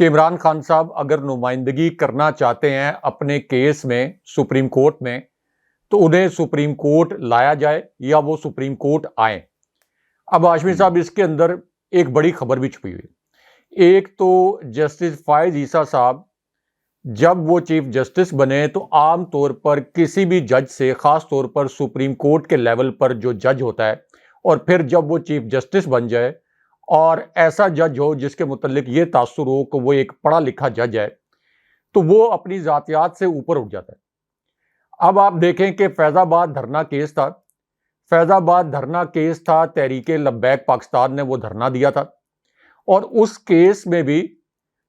کہ عمران خان صاحب اگر نمائندگی کرنا چاہتے ہیں اپنے کیس میں سپریم کورٹ میں تو انہیں سپریم کورٹ لایا جائے یا وہ سپریم کورٹ آئیں۔ اب ہاشمی صاحب اس کے اندر ایک بڑی خبر بھی چھپی ہوئی۔ ایک تو جسٹس فائز عیسیٰ صاحب جب وہ چیف جسٹس بنے تو عام طور پر کسی بھی جج سے، خاص طور پر سپریم کورٹ کے لیول پر جو جج ہوتا ہے، اور پھر جب وہ چیف جسٹس بن جائے اور ایسا جج ہو جس کے متعلق یہ تاثر ہو کہ وہ ایک پڑھا لکھا جج ہے، تو وہ اپنی ذاتیات سے اوپر اٹھ جاتا ہے۔ اب آپ دیکھیں کہ فیض آباد دھرنا کیس تھا، فیض آباد دھرنا کیس تھا، تحریک لبیک پاکستان نے وہ دھرنا دیا تھا، اور اس کیس میں بھی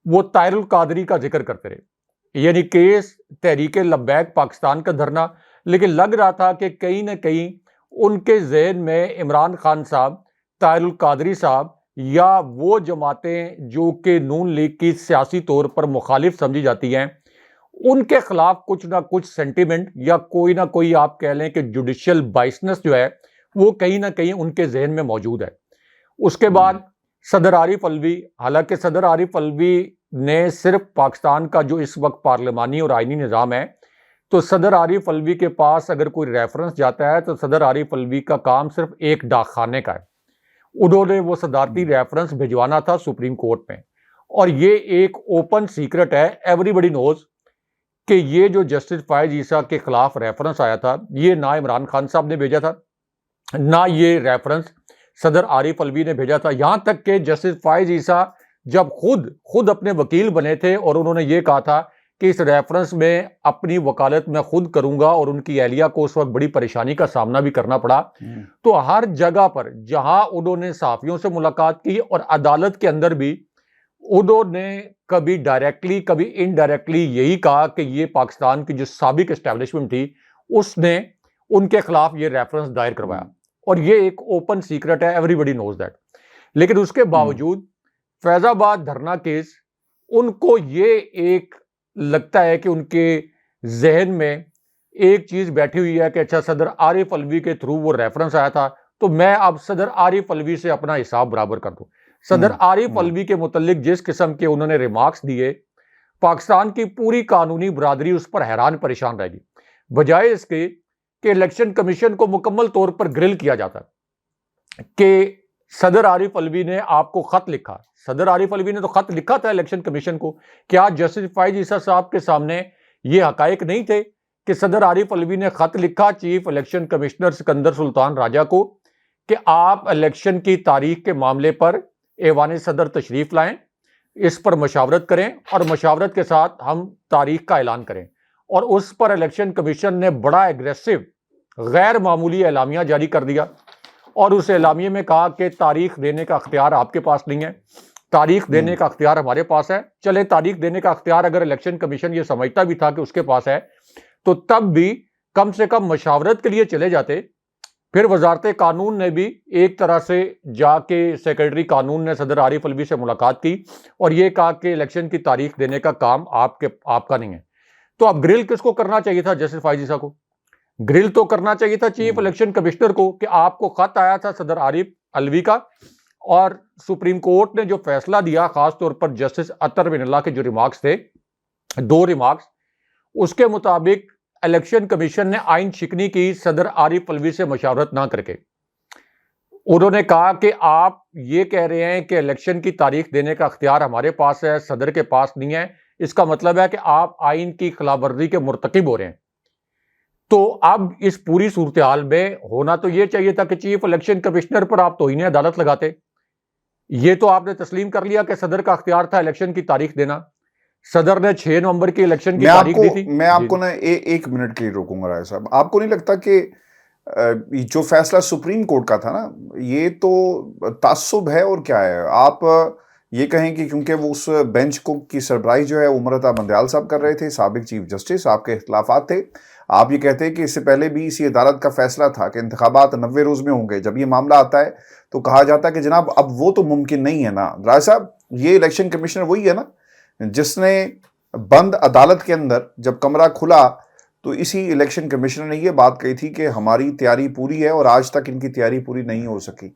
وہ طاہر القادری کا ذکر کرتے رہے، یعنی کیس تحریک لبیک پاکستان کا دھرنا، لیکن لگ رہا تھا کہ کہیں نہ کہیں ان کے ذہن میں عمران خان صاحب، طاہر القادری صاحب یا وہ جماعتیں جو کہ نون لیگ کی سیاسی طور پر مخالف سمجھی جاتی ہیں، ان کے خلاف کچھ نہ کچھ سینٹیمنٹ یا کوئی نہ کوئی آپ کہہ لیں کہ جوڈیشل بائسنس جو ہے وہ کہیں نہ کہیں ان کے ذہن میں موجود ہے۔ اس کے بعد صدر عارف علوی، حالانکہ صدر عارف علوی نے صرف پاکستان کا جو اس وقت پارلیمانی اور آئینی نظام ہے، تو صدر عارف علوی کے پاس اگر کوئی ریفرنس جاتا ہے تو صدر عارف علوی کا کام صرف ایک ڈاک خانے کا ہے۔ انہوں نے وہ صدارتی ریفرنس بھجوانا تھا سپریم کورٹ میں، اور یہ ایک اوپن سیکرٹ ہے، ایوری بڈی نوز کہ یہ جو جسٹس فائز عیسیٰ کے خلاف ریفرنس آیا تھا، یہ نہ عمران خان صاحب نے بھیجا تھا، نہ یہ ریفرنس صدر عارف علوی نے بھیجا تھا۔ یہاں تک کہ جسٹس فائز عیسیٰ جب خود اپنے وکیل بنے تھے اور انہوں نے یہ کہا تھا کہ اس ریفرنس میں اپنی وکالت میں خود کروں گا، اور ان کی اہلیہ کو اس وقت بڑی پریشانی کا سامنا بھی کرنا پڑا، تو ہر جگہ پر جہاں انہوں نے صحافیوں سے ملاقات کی اور عدالت کے اندر بھی انہوں نے کبھی ڈائریکٹلی کبھی انڈائریکٹلی یہی کہا کہ یہ پاکستان کی جو سابق اسٹیبلشمنٹ تھی اس نے ان کے خلاف یہ ریفرنس دائر کروایا، اور یہ ایک اوپن سیکرٹ ہے، ایوری بڈی نوز دیٹ۔ لیکن اس کے باوجود فیض آباد دھرنا کیس، ان کو یہ ایک لگتا ہے کہ ان کے ذہن میں ایک چیز بیٹھی ہوئی ہے کہ اچھا صدر عارف علوی کے تھرو وہ ریفرنس آیا تھا، تو میں اب صدر عارف علوی سے اپنا حساب برابر کر دوں۔ صدر عارف علوی کے متعلق جس قسم کے انہوں نے ریمارکس دیے، پاکستان کی پوری قانونی برادری اس پر حیران پریشان رہے گی، بجائے اس کے کہ الیکشن کمیشن کو مکمل طور پر گرل کیا جاتا کہ صدر عارف علوی نے آپ کو خط لکھا۔ صدر عارف علوی نے تو خط لکھا تھا الیکشن کمیشن کو، کیا جسٹس فائز عیسیٰ صاحب کے سامنے یہ حقائق نہیں تھے کہ صدر عارف علوی نے خط لکھا چیف الیکشن کمشنر سکندر سلطان راجہ کو کہ آپ الیکشن کی تاریخ کے معاملے پر ایوان صدر تشریف لائیں، اس پر مشاورت کریں، اور مشاورت کے ساتھ ہم تاریخ کا اعلان کریں، اور اس پر الیکشن کمیشن نے بڑا ایگریسو غیر معمولی اعلامیہ جاری کر دیا، اور اس اعلامیے میں کہا کہ تاریخ دینے کا اختیار آپ کے پاس نہیں ہے، تاریخ دینے کا اختیار ہمارے پاس ہے۔ چلے تاریخ دینے کا اختیار اگر الیکشن کمیشن یہ سمجھتا بھی تھا کہ اس کے پاس ہے تو تب بھی کم سے کم مشاورت کے لیے چلے جاتے۔ پھر وزارت قانون نے بھی ایک طرح سے جا کے سیکرٹری قانون نے صدر عارف علوی سے ملاقات کی اور یہ کہا کہ الیکشن کی تاریخ دینے کا کام آپ کا نہیں ہے۔ تو اب گرل کس کو کرنا چاہیے تھا؟ جسٹس فائز عیسیٰ کو گرل تو کرنا چاہیے تھا چیف الیکشن کمشنر کو کہ آپ کو خط آیا تھا صدر عارف علوی کا، اور سپریم کورٹ نے جو فیصلہ دیا، خاص طور پر جسٹس اطہر بن اللہ کے جو ریمارکس تھے، 2 ریمارکس، اس کے مطابق الیکشن کمیشن نے آئین شکنی کی صدر عارف علوی سے مشاورت نہ کر کے۔ انہوں نے کہا کہ آپ یہ کہہ رہے ہیں کہ الیکشن کی تاریخ دینے کا اختیار ہمارے پاس ہے، صدر کے پاس نہیں ہے، اس کا مطلب ہے کہ آپ آئین کی خلاف ورزی کے مرتکب ہو رہے ہیں۔ تو اب اس پوری صورتحال میں ہونا تو یہ چاہیے تھا کہ چیف الیکشن کمشنر پر آپ توہین عدالت لگاتے۔ یہ تو آپ نے تسلیم کر لیا کہ صدر کا اختیار تھا الیکشن کی تاریخ دینا، صدر نے 6 نومبر کی الیکشن کی تاریخ دی تھی۔ میں آپ کو نا 1 منٹ کے لیے روکوں گا رائے صاحب، آپ کو نہیں لگتا کہ جو فیصلہ سپریم کورٹ کا تھا نا، یہ تو تعصب ہے اور کیا ہے؟ آپ یہ کہیں کہ کیونکہ وہ اس بینچ کو کی سربراہی جو ہے عمرتا بندیال صاحب کر رہے تھے، سابق چیف جسٹس، آپ کے اختلافات تھے، آپ یہ کہتے ہیں کہ اس سے پہلے بھی اسی عدالت کا فیصلہ تھا کہ انتخابات 90 روز میں ہوں گے۔ جب یہ معاملہ آتا ہے تو کہا جاتا ہے کہ جناب اب وہ تو ممکن نہیں ہے نا۔ رائے صاحب، یہ الیکشن کمیشنر وہی ہے نا جس نے بند عدالت کے اندر جب کمرہ کھلا تو اسی الیکشن کمیشنر نے یہ بات کہی تھی کہ ہماری تیاری پوری ہے، اور آج تک ان کی تیاری پوری نہیں ہو سکی۔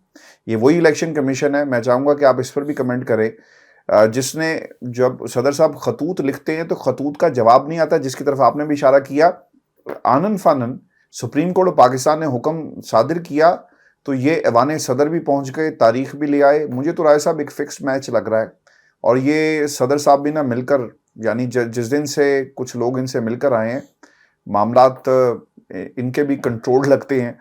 یہ وہی الیکشن کمیشن ہے۔ میں چاہوں گا کہ آپ اس پر بھی کمنٹ کریں۔ جس نے جب صدر صاحب خطوط لکھتے ہیں تو خطوط کا جواب نہیں آتا، جس کی طرف آپ نے بھی اشارہ کیا. آنن فانن سپریم کورٹ آف پاکستان نے حکم صادر کیا تو یہ ایوان صدر بھی پہنچ گئے، تاریخ بھی لے آئے. مجھے تو رائے صاحب ایک فکسڈ میچ لگ رہا ہے، اور یہ صدر صاحب بھی نہ مل کر، یعنی جس دن سے کچھ لوگ ان سے مل کر آئے ہیں معاملات ان کے بھی کنٹرول لگتے ہیں،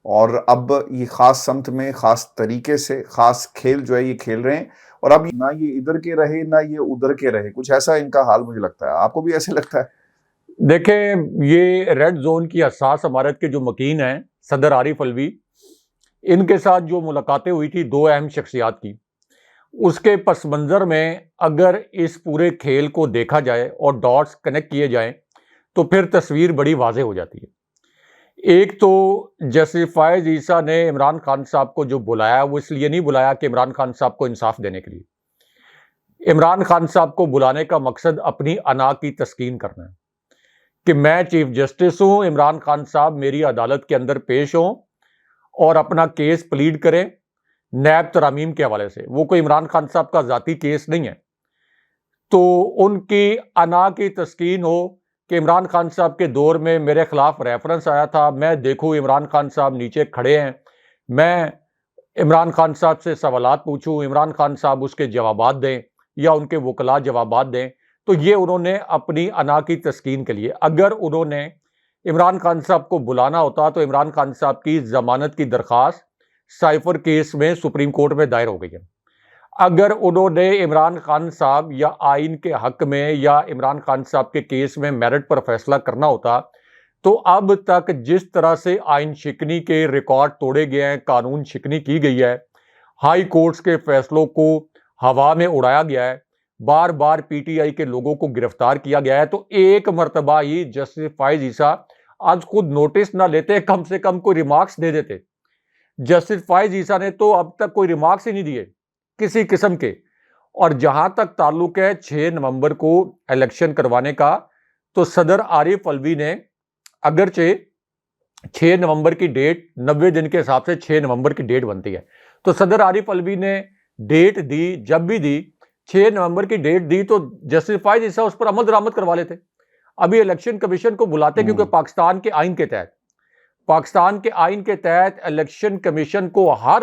اور اب یہ خاص سمت میں خاص طریقے سے خاص کھیل جو ہے یہ کھیل رہے ہیں، اور اب نہ یہ ادھر کے رہے نہ یہ ادھر کے رہے. کچھ ایسا ان کا حال مجھے لگتا ہے. آپ کو بھی ایسے لگتا ہے؟ دیکھیں، یہ ریڈ زون کی حساس عمارت کے جو مکین ہیں صدر عارف الوی، ان کے ساتھ جو ملاقاتیں ہوئی تھی دو اہم شخصیات کی، اس کے پس منظر میں اگر اس پورے کھیل کو دیکھا جائے اور ڈاٹس کنیکٹ کیے جائیں تو پھر تصویر بڑی واضح ہو جاتی ہے. ایک تو جسٹس فائز عیسیٰ نے عمران خان صاحب کو جو بلایا وہ اس لیے نہیں بلایا کہ عمران خان صاحب کو انصاف دینے کے لیے. عمران خان صاحب کو بلانے کا مقصد اپنی انا کی تسکین کرنا ہے کہ میں چیف جسٹس ہوں، عمران خان صاحب میری عدالت کے اندر پیش ہوں اور اپنا کیس پلیڈ کریں نیب ترامیم کے حوالے سے. وہ کوئی عمران خان صاحب کا ذاتی کیس نہیں ہے، تو ان کی انا کی تسکین ہو کہ عمران خان صاحب کے دور میں میرے خلاف ریفرنس آیا تھا، میں دیکھوں عمران خان صاحب نیچے کھڑے ہیں، میں عمران خان صاحب سے سوالات پوچھوں، عمران خان صاحب اس کے جوابات دیں یا ان کے وکلاء جوابات دیں. تو یہ انہوں نے اپنی انا کی تسکین کے لیے. اگر انہوں نے عمران خان صاحب کو بلانا ہوتا تو عمران خان صاحب کی ضمانت کی درخواست سائفر کیس میں سپریم کورٹ میں دائر ہو گئی ہے. اگر انہوں نے عمران خان صاحب یا آئین کے حق میں یا عمران خان صاحب کے کیس میں میرٹ پر فیصلہ کرنا ہوتا تو اب تک جس طرح سے آئین شکنی کے ریکارڈ توڑے گئے ہیں، قانون شکنی کی گئی ہے، ہائی کورٹس کے فیصلوں کو ہوا میں اڑایا گیا ہے، بار بار پی ٹی آئی کے لوگوں کو گرفتار کیا گیا ہے، تو ایک مرتبہ ہی جسٹس فائز عیسیٰ آج خود نوٹس نہ لیتے، کم سے کم کوئی ریمارکس دے دیتے. جسٹس فائز عیسیٰ نے تو اب تک کوئی ریمارکس ہی نہیں دیے کسی قسم کے. اور جہاں تک تعلق ہے 6 نومبر کو الیکشن کروانے کا، تو صدر عارف الوی نے اگرچہ 6 نومبر کی ڈیٹ 90 دن کے حساب سے 6 نومبر کی ڈیٹ بنتی ہے، تو صدر عارف الوی نے ڈیٹ دی، جب بھی دی 6 نومبر کی ڈیٹ دی تو جسٹس فائز عیسیٰ اس پر عمل درآمد کروا لیتے. ابھی الیکشن کمیشن کو بلاتے کیونکہ پاکستان کے آئین کے تحت الیکشن کمیشن کو ہر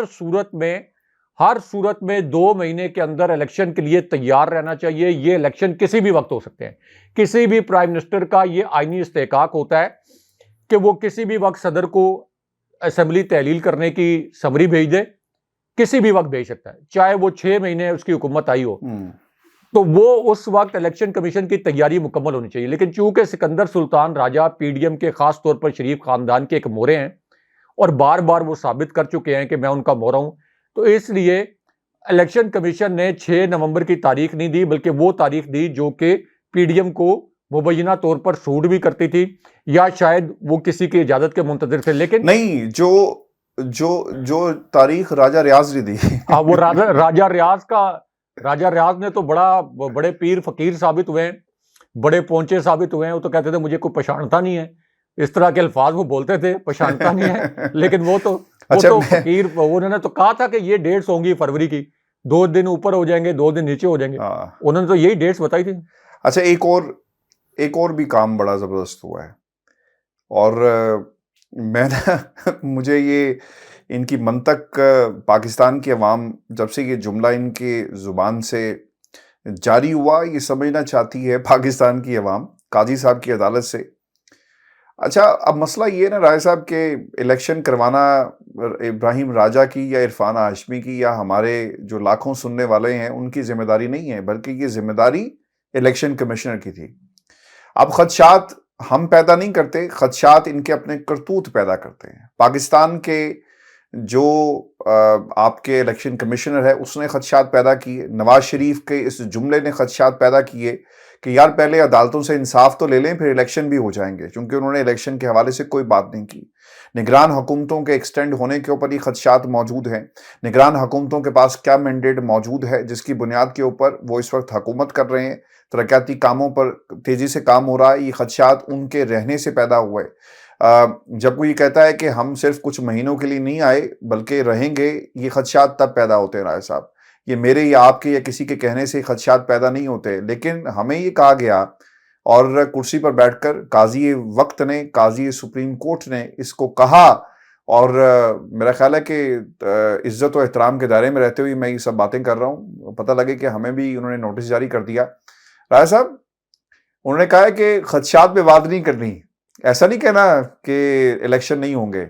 صورت میں 2 مہینے کے اندر الیکشن کے لیے تیار رہنا چاہیے. یہ الیکشن کسی بھی وقت ہو سکتے ہیں. کسی بھی پرائم منسٹر کا یہ آئینی استحقاق ہوتا ہے کہ وہ کسی بھی وقت صدر کو اسمبلی تحلیل کرنے کی سمری بھیج دے، کسی بھی وقت بھیج سکتا ہے، چاہے وہ 6 مہینے اس کی حکومت آئی ہو. تو وہ اس وقت الیکشن کمیشن کی تیاری مکمل ہونی چاہیے. لیکن چونکہ سکندر سلطان راجہ پی ڈی ایم کے خاص طور پر شریف خاندان کے ایک مورے ہیں اور بار بار وہ ثابت کر چکے ہیں کہ میں ان کا مورا ہوں، تو اس لیے الیکشن کمیشن نے 6 نومبر کی تاریخ نہیں دی، بلکہ وہ تاریخ دی جو کہ پی ڈی ایم کو مبینہ طور پر سوٹ بھی کرتی تھی، یا شاید وہ کسی کی اجازت کے منتظر تھے. لیکن نہیں، جو تاریخ راجہ ریاض نے دی وہ راجہ ریاض نے تو بڑے پیر فقیر ثابت ہوئے ہیں، بڑے پونچے ثابت ہوئے ہیں. وہ تو کہتے تھے مجھے کوئی پہچانتا نہیں ہے، اس طرح کے الفاظ وہ بولتے تھے، پہچانتا نہیں ہے. لیکن وہ تو فقیر، انہوں نے تو کہا تھا کہ یہ ڈیٹس ہوں گی فروری کی، 2 دن اوپر ہو جائیں گے 2 دن نیچے ہو جائیں گے. انہوں نے تو یہی ڈیٹس بتائی تھی. اچھا، ایک اور بھی کام بڑا زبردست ہوا ہے، اور مجھے یہ ان کی منطق پاکستان کے عوام جب سے یہ جملہ ان کے زبان سے جاری ہوا یہ سمجھنا چاہتی ہے پاکستان کی عوام قاضی صاحب کی عدالت سے. اچھا، اب مسئلہ یہ نا رائے صاحب کہ الیکشن کروانا ابراہیم راجہ کی یا عرفان ہاشمی کی یا ہمارے جو لاکھوں سننے والے ہیں ان کی ذمہ داری نہیں ہے، بلکہ یہ ذمہ داری الیکشن کمشنر کی تھی. اب خدشات ہم پیدا نہیں کرتے، خدشات ان کے اپنے کرتوت پیدا کرتے ہیں. پاکستان کے جو آپ کے الیکشن کمشنر ہے اس نے خدشات پیدا کیے، نواز شریف کے اس جملے نے خدشات پیدا کیے کہ یار پہلے عدالتوں سے انصاف تو لے لیں پھر الیکشن بھی ہو جائیں گے، چونکہ انہوں نے الیکشن کے حوالے سے کوئی بات نہیں کی. نگران حکومتوں کے ایکسٹینڈ ہونے کے اوپر یہ خدشات موجود ہیں. نگران حکومتوں کے پاس کیا مینڈیٹ موجود ہے جس کی بنیاد کے اوپر وہ اس وقت حکومت کر رہے ہیں، ترقیاتی کاموں پر تیزی سے کام ہو رہا ہے. یہ خدشات ان کے رہنے سے پیدا ہوئے. جب کوئی کہتا ہے کہ ہم صرف کچھ مہینوں کے لیے نہیں آئے بلکہ رہیں گے، یہ خدشات تب پیدا ہوتے ہیں رائے صاحب یہ میرے یا آپ کے یا کسی کے کہنے سے خدشات پیدا نہیں ہوتے، لیکن ہمیں یہ کہا گیا اور کرسی پر بیٹھ کر قاضی وقت نے، قاضی سپریم کورٹ نے اس کو کہا، اور میرا خیال ہے کہ عزت و احترام کے دائرے میں رہتے ہوئے میں یہ سب باتیں کر رہا ہوں، پتہ لگے کہ ہمیں بھی انہوں نے نوٹس جاری کر دیا۔ راجہ صاحب، انہوں نے کہا ہے کہ خدشات پہ بات نہیں کرنی، ایسا نہیں کہنا کہ الیکشن نہیں ہوں گے،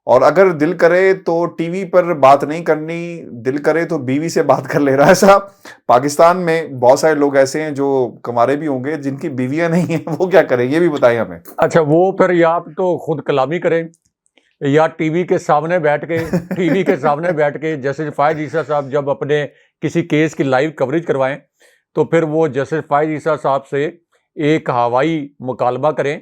اور اگر دل کرے تو ٹی وی پر بات نہیں کرنی، دل کرے تو بیوی سے بات کر لے۔ رہا صاحب، پاکستان میں بہت سارے لوگ ایسے ہیں جو کمارے بھی ہوں گے جن کی بیویاں نہیں ہیں، وہ کیا کریں؟ یہ بھی بتائیں ہمیں۔ اچھا، وہ پھر یا تو خود کلامی کریں یا ٹی وی کے سامنے بیٹھ کے جسٹس فائز عیسیٰ صاحب جب اپنے کسی کیس کی لائیو کوریج کروائیں تو پھر وہ جسٹس فائز عیسیٰ صاحب سے ایک ہوائی مکالمہ کریں۔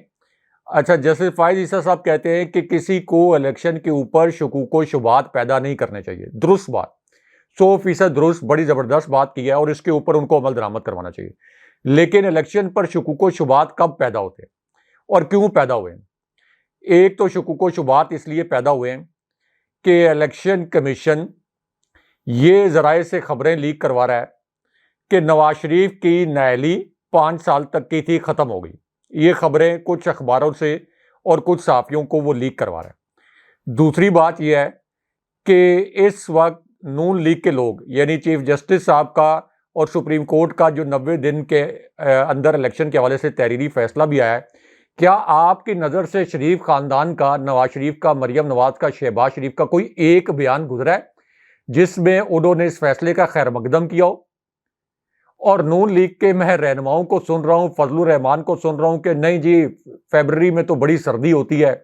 اچھا، جسٹس فائز عیسیٰ صاحب کہتے ہیں کہ کسی کو الیکشن کے اوپر شکوک و شبہات پیدا نہیں کرنے چاہیے۔ درست بات، 100% درست، بڑی زبردست بات کی ہے، اور اس کے اوپر ان کو عمل درآمد کروانا چاہیے۔ لیکن الیکشن پر شکوک و شبہات کب پیدا ہوتے ہیں اور کیوں پیدا ہوئے ہیں؟ ایک تو شکوک و شبہات اس لیے پیدا ہوئے ہیں کہ الیکشن کمیشن یہ ذرائع سے خبریں لیک کروا رہا ہے کہ نواز شریف کی نااہلی 5 سال تک کی تھی، ختم ہو گئی۔ یہ خبریں کچھ اخباروں سے اور کچھ صحافیوں کو وہ لیک کروا رہا ہے۔ دوسری بات یہ ہے کہ اس وقت نون لیگ کے لوگ، یعنی چیف جسٹس صاحب کا اور سپریم کورٹ کا جو 90 دن کے اندر الیکشن کے حوالے سے تحریری فیصلہ بھی آیا ہے، کیا آپ کی نظر سے شریف خاندان کا، نواز شریف کا، مریم نواز کا، شہباز شریف کا کوئی ایک بیان گزرا ہے جس میں انہوں نے اس فیصلے کا خیر مقدم کیا ہو؟ اور نون لیگ کے میں رہنماؤں کو سن رہا ہوں، فضل الرحمان کو سن رہا ہوں کہ نہیں جی فیبرری میں تو بڑی سردی ہوتی ہے،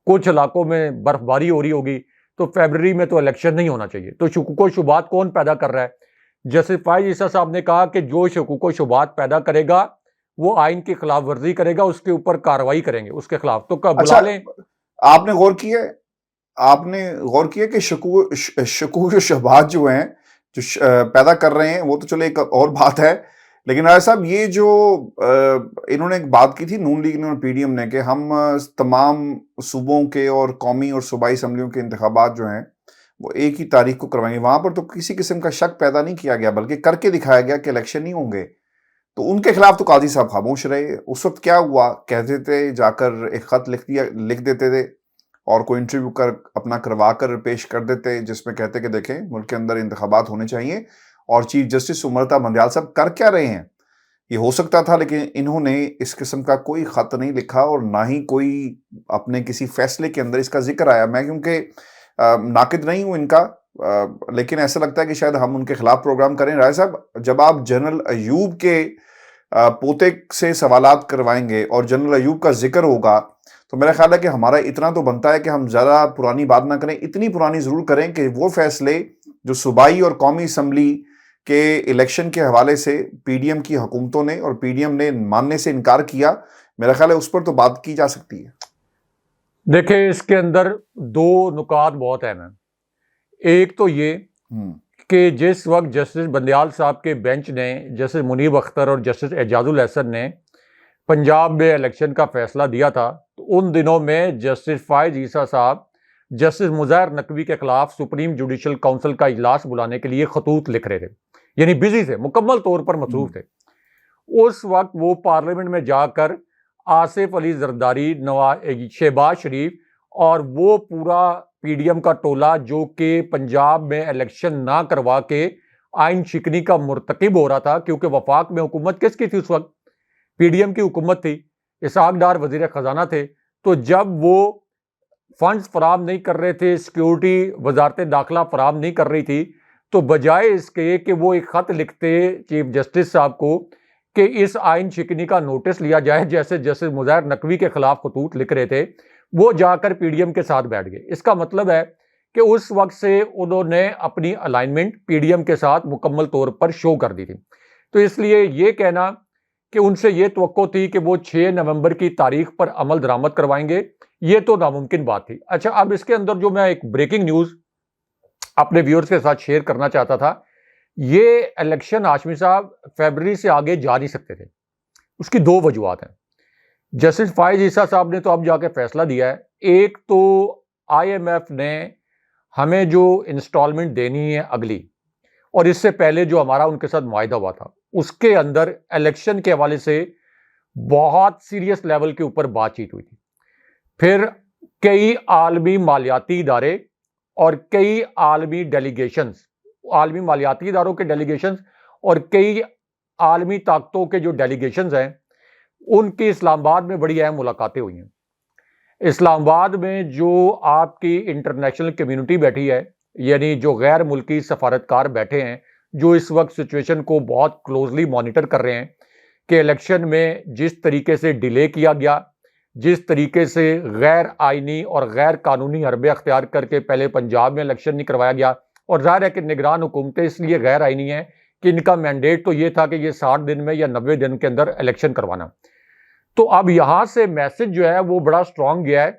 کچھ علاقوں میں برف باری ہو رہی ہوگی، تو فیبرری میں تو الیکشن نہیں ہونا چاہیے۔ تو شکوک و شبہات کون پیدا کر رہا ہے؟ جسٹس فائز عیسیٰ صاحب نے کہا کہ جو شکوک و شبہات پیدا کرے گا وہ آئین کی خلاف ورزی کرے گا، اس کے اوپر کارروائی کریں گے اس کے خلاف۔ تو بلا لیں۔ آپ نے غور کیا کہ شکوک و شبہات جو ہیں جو پیدا کر رہے ہیں، وہ تو چلے ایک اور بات ہے، لیکن راجہ صاحب یہ جو انہوں نے ایک بات کی تھی نون لیگ نے اور پی ڈی ایم نے کہ ہم تمام صوبوں کے اور قومی اور صوبائی اسمبلیوں کے انتخابات جو ہیں وہ ایک ہی تاریخ کو کروائیں گے، وہاں پر تو کسی قسم کا شک پیدا نہیں کیا گیا بلکہ کر کے دکھایا گیا کہ الیکشن نہیں ہوں گے۔ تو ان کے خلاف تو قاضی صاحب خاموش رہے۔ اس وقت کیا ہوا؟ کہتے تھے جا کر ایک خط لکھ دیتے تھے اور کوئی انٹرویو اپنا کروا کر پیش کر دیتے جس میں کہتے کہ دیکھیں ملک کے اندر انتخابات ہونے چاہیے، اور چیف جسٹس امرتا بندیال صاحب کر کیا رہے ہیں؟ یہ ہو سکتا تھا، لیکن انہوں نے اس قسم کا کوئی خط نہیں لکھا اور نہ ہی کوئی اپنے کسی فیصلے کے اندر اس کا ذکر آیا۔ میں کیونکہ ناقد نہیں ہوں ان کا، لیکن ایسا لگتا ہے کہ شاید ہم ان کے خلاف پروگرام کریں۔ راجہ صاحب، جب آپ جنرل ایوب کے پوتے سے سوالات کروائیں گے اور جنرل ایوب کا ذکر ہوگا تو میرا خیال ہے کہ ہمارا اتنا تو بنتا ہے کہ ہم زیادہ پرانی بات نہ کریں، اتنی پرانی ضرور کریں کہ وہ فیصلے جو صوبائی اور قومی اسمبلی کے الیکشن کے حوالے سے پی ڈی ایم کی حکومتوں نے اور پی ڈی ایم نے ماننے سے انکار کیا، میرا خیال ہے اس پر تو بات کی جا سکتی ہے۔ دیکھیں، اس کے اندر 2 نکات بہت اہم ہیں۔ ایک تو یہ کہ جس وقت جسٹس بندیال صاحب کے بینچ نے، جسٹس منیب اختر اور جسٹس اعجاز الحسن نے پنجاب میں الیکشن کا فیصلہ دیا تھا، تو ان دنوں میں جسٹس فائز عیسیٰ صاحب جسٹس مظاہر نقوی کے خلاف سپریم جوڈیشل کونسل کا اجلاس بلانے کے لیے خطوط لکھ رہے تھے، یعنی بزی تھے، مکمل طور پر مصروف تھے۔ اس وقت وہ پارلیمنٹ میں جا کر آصف علی زرداری، شہباز شریف اور وہ پورا پی ڈی ایم کا ٹولہ جو کہ پنجاب میں الیکشن نہ کروا کے آئین شکنی کا مرتکب ہو رہا تھا، کیونکہ وفاق میں حکومت کس کی تھی اس وقت؟ پی ڈی ایم کی حکومت تھی، اسحاق ڈار وزیر خزانہ تھے۔ تو جب وہ فنڈز فراہم نہیں کر رہے تھے، سیکیورٹی وزارت داخلہ فراہم نہیں کر رہی تھی، تو بجائے اس کے کہ وہ ایک خط لکھتے چیف جسٹس صاحب کو کہ اس آئین شکنی کا نوٹس لیا جائے، جیسے جسٹس مظاہر نقوی کے خلاف خطوط لکھ رہے تھے، وہ جا کر پی ڈی ایم کے ساتھ بیٹھ گئے۔ اس کا مطلب ہے کہ اس وقت سے انہوں نے اپنی الائنمنٹ پی ڈی ایم کے ساتھ مکمل طور پر شو کر دی تھی۔ تو اس لیے یہ کہنا کہ ان سے یہ توقع تھی کہ وہ 6 نومبر کی تاریخ پر عمل درآمد کروائیں گے، یہ تو ناممکن بات تھی۔ اچھا، اب اس کے اندر جو میں ایک بریکنگ نیوز اپنے ویورز کے ساتھ شیئر کرنا چاہتا تھا، یہ الیکشن ہاشمی صاحب فیبرری سے آگے جا نہیں سکتے تھے۔ اس کی 2 وجوہات ہیں۔ جسٹس فائز عیسیٰ صاحب نے تو اب جا کے فیصلہ دیا ہے۔ ایک تو آئی ایم ایف نے ہمیں جو انسٹالمنٹ دینی ہے اگلی، اور اس سے پہلے جو ہمارا ان کے ساتھ معاہدہ ہوا تھا اس کے اندر الیکشن کے حوالے سے بہت سیریس لیول کے اوپر بات چیت ہوئی تھی. پھر کئی عالمی مالیاتی ادارے اور کئی عالمی ڈیلیگیشنز، عالمی مالیاتی اداروں کے ڈیلیگیشنز اور کئی عالمی طاقتوں کے جو ڈیلیگیشنز ہیں ان کی اسلام آباد میں بڑی اہم ملاقاتیں ہوئی ہیں. اسلام آباد میں جو آپ کی انٹرنیشنل کمیونٹی بیٹھی ہے، یعنی جو غیر ملکی سفارتکار بیٹھے ہیں جو اس وقت سچویشن کو بہت کلوزلی مانیٹر کر رہے ہیں کہ الیکشن میں جس طریقے سے ڈیلے کیا گیا، جس طریقے سے غیر آئینی اور غیر قانونی حربے اختیار کر کے پہلے پنجاب میں الیکشن نہیں کروایا گیا، اور ظاہر ہے کہ نگران حکومتیں اس لیے غیر آئینی ہیں کہ ان کا مینڈیٹ تو یہ تھا کہ یہ 60 دن میں یا 90 دن کے اندر الیکشن کروانا. تو اب یہاں سے میسج جو ہے وہ بڑا سٹرونگ گیا ہے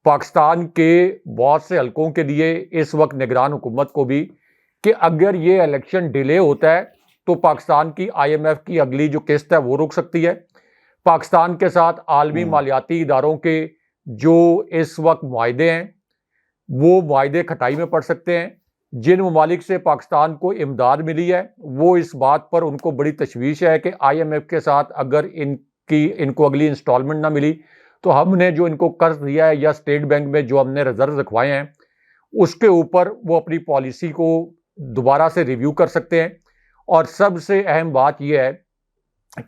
پاکستان کے بہت سے حلقوں کے لیے اس وقت نگران حکومت کو بھی، کہ اگر یہ الیکشن ڈیلے ہوتا ہے تو پاکستان کی IMF کی اگلی جو قسط ہے وہ رک سکتی ہے. پاکستان کے ساتھ عالمی مالیاتی اداروں کے جو اس وقت معاہدے ہیں وہ معاہدے کھٹائی میں پڑ سکتے ہیں. جن ممالک سے پاکستان کو امداد ملی ہے وہ اس بات پر ان کو بڑی تشویش ہے کہ IMF کے ساتھ اگر ان کو اگلی انسٹالمنٹ نہ ملی تو ہم نے جو ان کو قرض دیا ہے یا اسٹیٹ بینک میں جو ہم نے ریزرو رکھوائے ہیں اس کے اوپر وہ اپنی پالیسی کو دوبارہ سے ریویو کر سکتے ہیں. اور سب سے اہم بات یہ ہے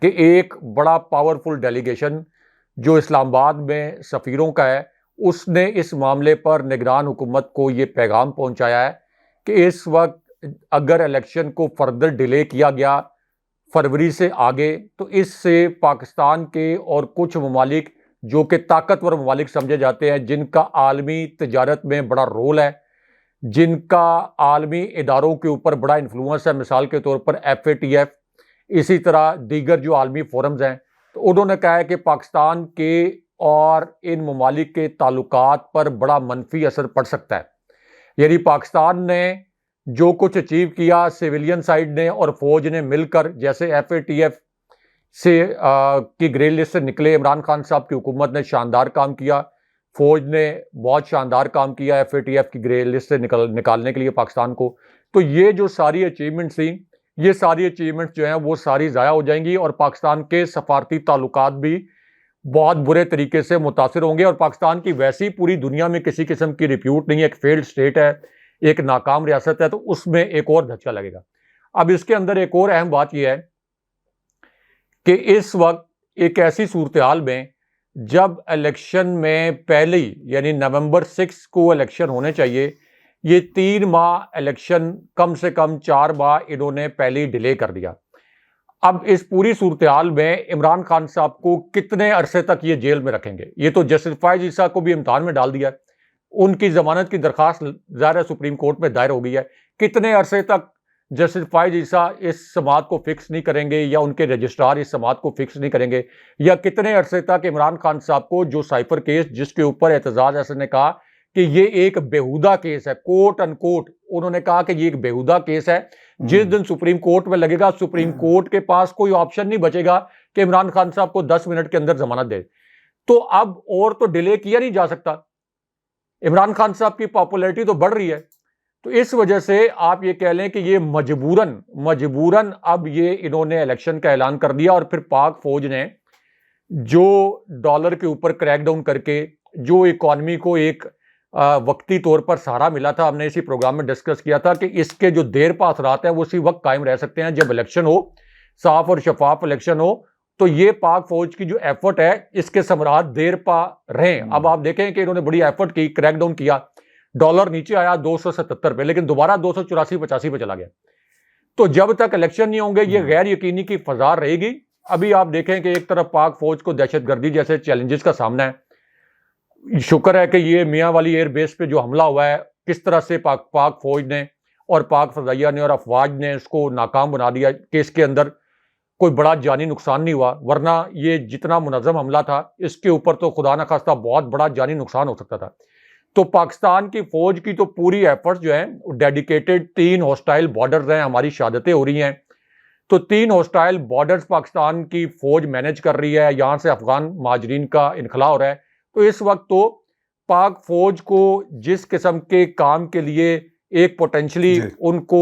کہ ایک بڑا پاورفل ڈیلیگیشن جو اسلام آباد میں سفیروں کا ہے اس نے اس معاملے پر نگران حکومت کو یہ پیغام پہنچایا ہے کہ اس وقت اگر الیکشن کو فردر ڈیلے کیا گیا فروری سے آگے تو اس سے پاکستان کے اور کچھ ممالک جو کہ طاقتور ممالک سمجھے جاتے ہیں، جن کا عالمی تجارت میں بڑا رول ہے، جن کا عالمی اداروں کے اوپر بڑا انفلوئنس ہے، مثال کے طور پر FATF، اسی طرح دیگر جو عالمی فورمز ہیں، تو انہوں نے کہا ہے کہ پاکستان کے اور ان ممالک کے تعلقات پر بڑا منفی اثر پڑ سکتا ہے. یعنی پاکستان نے جو کچھ اچیو کیا سیویلین سائڈ نے اور فوج نے مل کر، جیسے FATF سے کی گرے لسٹ سے نکلے عمران خان صاحب کی حکومت نے شاندار کام کیا، فوج نے بہت شاندار کام کیا FATF کی گرے لسٹ سے نکالنے کے لیے پاکستان کو. تو یہ جو ساری اچیومنٹس تھیں، یہ ساری اچیومنٹس جو ہیں وہ ساری ضائع ہو جائیں گی اور پاکستان کے سفارتی تعلقات بھی بہت برے طریقے سے متاثر ہوں گے. اور پاکستان کی ویسی پوری دنیا میں کسی قسم کی ریپیوٹ نہیں ہے، ایک فیلڈ سٹیٹ ہے، ایک ناکام ریاست ہے، تو اس میں ایک اور دھچکا لگے گا. اب اس کے اندر ایک اور اہم بات یہ ہے کہ اس وقت ایک ایسی صورتحال میں جب الیکشن میں پہلی یعنی نومبر 6 کو الیکشن ہونے چاہیے، یہ 3 ماہ الیکشن کم سے کم 4 ماہ انہوں نے پہلے ڈیلے کر دیا. اب اس پوری صورتحال میں عمران خان صاحب کو کتنے عرصے تک یہ جیل میں رکھیں گے؟ یہ تو جسٹس فائز عیسیٰ کو بھی امتحان میں ڈال دیا ہے، ان کی ضمانت کی درخواست ظاہر سپریم کورٹ میں دائر ہو گئی ہے. کتنے عرصے تک جسٹس فائز عیسیٰ اس سماعت کو فکس نہیں کریں گے یا ان کے رجسٹرار اس سماعت کو فکس نہیں کریں گے؟ یا کتنے عرصے تک عمران خان صاحب کو جو سائفر کیس جس کے اوپر اعتزاز احسن نے کہا کہ یہ ایک بیہودہ کیس ہے، کوٹ ان کوٹ انہوں نے کہا کہ یہ ایک بیہودہ کیس ہے، جس دن سپریم کورٹ میں لگے گا سپریم کورٹ کے پاس کوئی آپشن نہیں بچے گا کہ عمران خان صاحب کو 10 منٹ کے اندر ضمانت دے. تو اب اور تو ڈیلے کیا نہیں جا سکتا، عمران خان صاحب کی پاپولیرٹی تو بڑھ رہی ہے. تو اس وجہ سے آپ یہ کہہ لیں کہ یہ مجبوراً اب یہ انہوں نے الیکشن کا اعلان کر دیا. اور پھر پاک فوج نے جو ڈالر کے اوپر کریک ڈاؤن کر کے جو اکانومی کو ایک وقتی طور پر سہارا ملا تھا، ہم نے اسی پروگرام میں ڈسکس کیا تھا کہ اس کے جو دیر پا اثرات ہیں وہ اسی وقت قائم رہ سکتے ہیں جب الیکشن ہو، صاف اور شفاف الیکشن ہو. تو یہ پاک فوج کی جو ایفرٹ ہے اس کے ثمرات دیر پا رہیں. اب آپ دیکھیں کہ انہوں نے بڑی ایفرٹ کی، کریک ڈاؤن کیا، ڈالر نیچے آیا 277 پہ، لیکن دوبارہ 284-85 پہ چلا گیا. تو جب تک الیکشن نہیں ہوں گے یہ غیر یقینی کی فضا رہے گی. ابھی آپ دیکھیں کہ ایک طرف پاک فوج کو دہشت گردی جیسے چیلنجز کا سامنا ہے. شکر ہے کہ یہ میاں والی ایئر بیس پہ جو حملہ ہوا ہے کس طرح سے پاک فوج نے اور پاک فضائیہ نے اور افواج نے اس کو ناکام بنا دیا کہ اس کے اندر کوئی بڑا جانی نقصان نہیں ہوا، ورنہ یہ جتنا منظم حملہ تھا اس کے اوپر تو خدا نہ خواستہ بہت بڑا جانی نقصان ہو سکتا تھا. تو پاکستان کی فوج کی تو پوری ایفرٹس جو ہیں ڈیڈیکیٹڈ 3 ہوسٹائل بارڈرز ہیں، ہماری شہادتیں ہو رہی ہیں. تو 3 ہوسٹائل بارڈرز پاکستان کی فوج مینج کر رہی ہے، یہاں سے افغان مہاجرین کا انخلاء ہو رہا ہے. تو اس وقت تو پاک فوج کو جس قسم کے کام کے لیے ایک پوٹینشلی ان کو